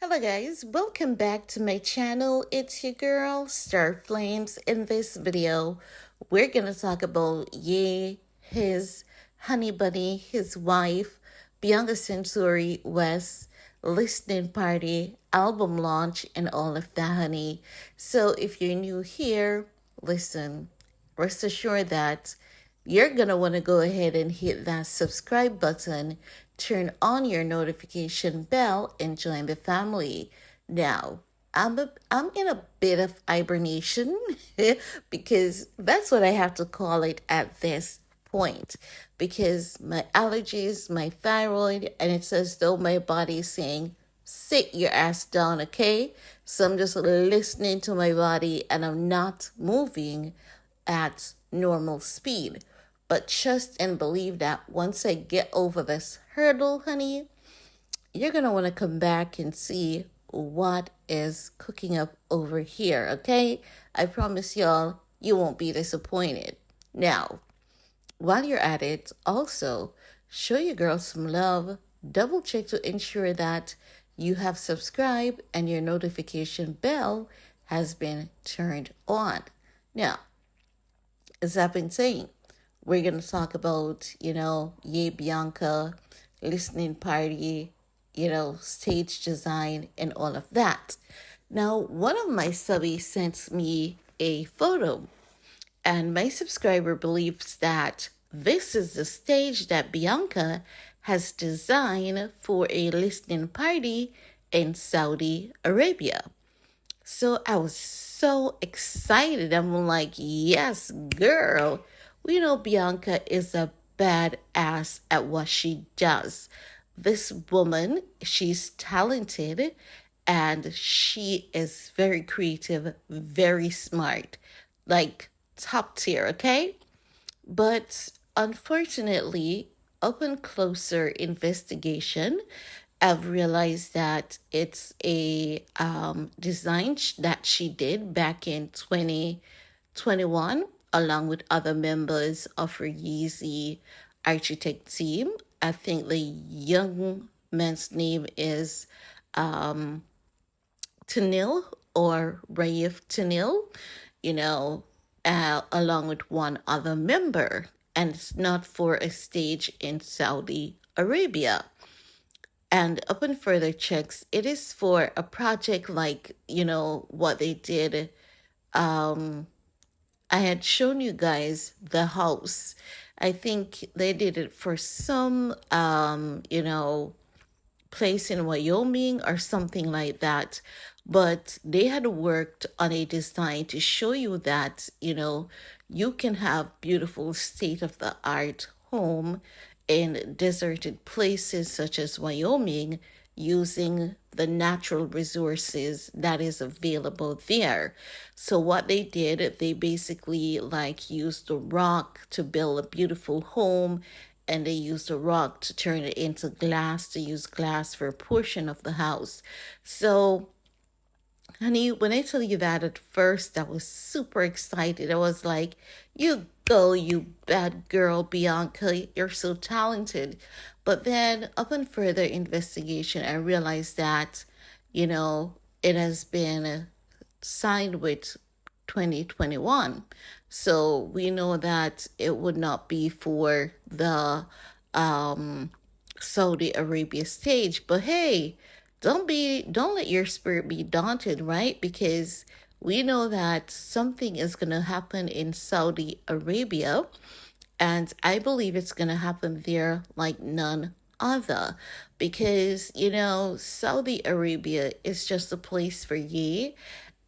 Hello guys, welcome back to my channel. It's your girl Star Flames. In this video, we're gonna talk about his honey bunny, his wife, Bianca Censori West listening party, album launch, and all of that honey. So if you're new here, listen, rest assured that you're going to want to go ahead and hit that subscribe button, turn on your notification bell, and join the family. Now, I'm in a bit of hibernation because that's what I have to call it at this point because my allergies, my thyroid, and it's as though my body is saying, sit your ass down, okay? So I'm just listening to my body and I'm not moving at normal speed. But trust and believe that once I get over this hurdle, honey, you're going to want to come back and see what is cooking up over here, okay? I promise y'all, you won't be disappointed. Now, while you're at it, also show your girl some love. Double check to ensure that you have subscribed and your notification bell has been turned on. Now, as I've been saying, we're going to talk about, Bianca, listening party, stage design, and all of that. Now, one of my subbies sent me a photo, and my subscriber believes that this is the stage that Bianca has designed for a listening party in Saudi Arabia. So I was so excited. I'm like, yes, girl. We know Bianca is a badass at what she does. This woman, she's talented and she is very creative, very smart, like top tier, okay? But unfortunately, upon closer investigation, I've realized that it's a design that she did back in 2021, along with other members of her Yeezy architect team. I think the young man's name is um, Tanil or Raif Tanil, you know, along with one other member. And it's not for a stage in Saudi Arabia. And upon further checks, it is for a project like, what they did. Um, I had shown you guys the house. I think they did it for some, place in Wyoming or something like that. But they had worked on a design to show you that, you can have beautiful state of the art home in deserted places such as Wyoming using the natural resources that is available there. So what they did, they basically like used the rock to build a beautiful home and they used the rock to turn it into glass, to use glass for a portion of the house. So, honey, when I tell you that at first, I was super excited. I was like, you go, you bad girl, Bianca. You're so talented. But then, upon further investigation, I realized that, it has been signed with 2021. So we know that it would not be for the um, Saudi Arabia stage. But hey, don't let your spirit be daunted, right? Because we know that something is going to happen in Saudi Arabia, and I believe it's going to happen there like none other. Because, Saudi Arabia is just a place for ye.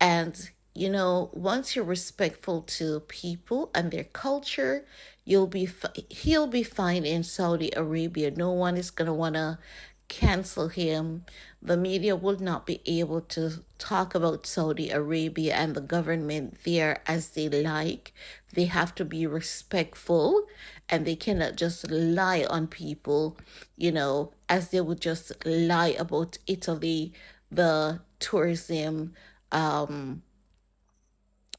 And, once you're respectful to people and their culture, he'll be fine in Saudi Arabia. No one is going to want to cancel him. The media will not be able to talk about Saudi Arabia and the government there as they like. They have to be respectful and they cannot just lie on people, as they would just lie about Italy, the tourism um,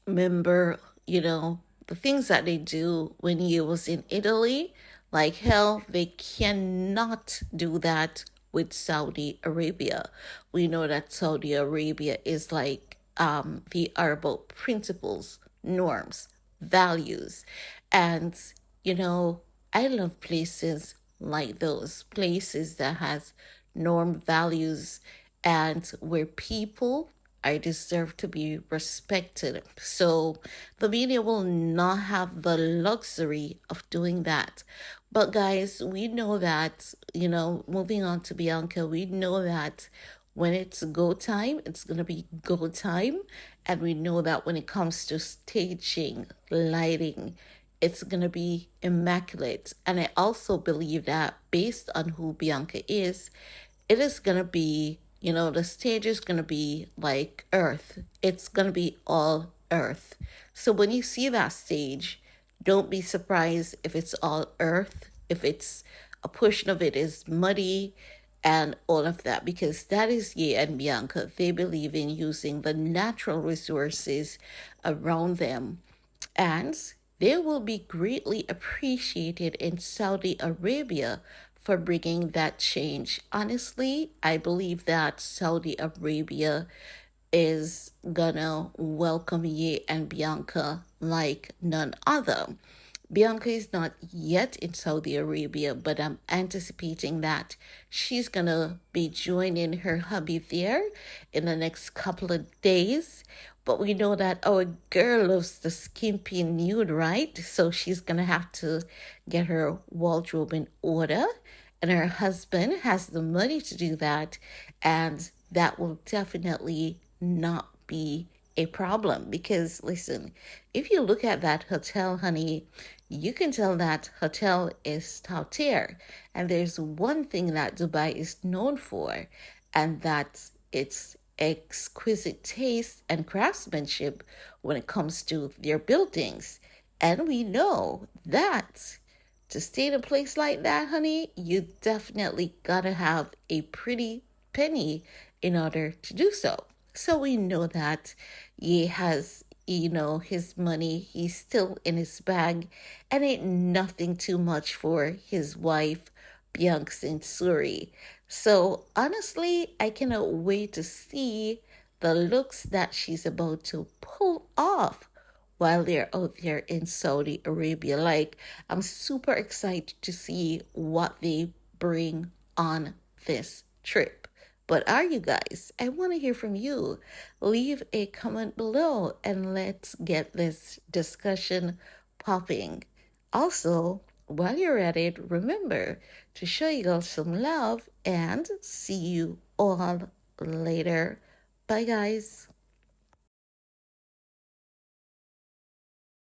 member, the things that they do when he was in Italy. Like hell, they cannot do that with Saudi Arabia. We know that Saudi Arabia is like the Arab principles, norms, values. And, you know, I love places like those, places that has norm values and where people I deserve to be respected. So the media will not have the luxury of doing that. But guys, we know that, moving on to Bianca, we know that when it's go time, it's going to be go time. And we know that when it comes to staging, lighting, it's going to be immaculate. And I also believe that based on who Bianca is, it is going to be, the stage is going to be like earth. It's going to be all earth. So when you see that stage, don't be surprised if it's all earth, if it's a portion of it is muddy and all of that, because that is Ye and Bianca. They believe in using the natural resources around them, and they will be greatly appreciated in Saudi Arabia for bringing that change. Honestly, I believe that Saudi Arabia is gonna welcome Ye and Bianca like none other. Bianca is not yet in Saudi Arabia, but I'm anticipating that she's gonna be joining her hubby there in the next couple of days. But we know that our girl loves the skimpy nude, right? So she's gonna have to get her wardrobe in order. And her husband has the money to do that. And that will definitely not be a problem because listen, if you look at that hotel, honey, you can tell that hotel is top tier. And there's one thing that Dubai is known for, and that's its exquisite taste and craftsmanship when it comes to their buildings. And we know that to stay in a place like that, honey, you definitely gotta have a pretty penny in order to do so. So we know that he has, his money, he's still in his bag, and ain't nothing too much for his wife, Bianca Censori. So honestly, I cannot wait to see the looks that she's about to pull off while they're out there in Saudi Arabia. Like, I'm super excited to see what they bring on this trip. But are you guys? I want to hear from you. Leave a comment below and let's get this discussion popping. Also, while you're at it, remember to show you girls some love and see you all later. Bye, guys.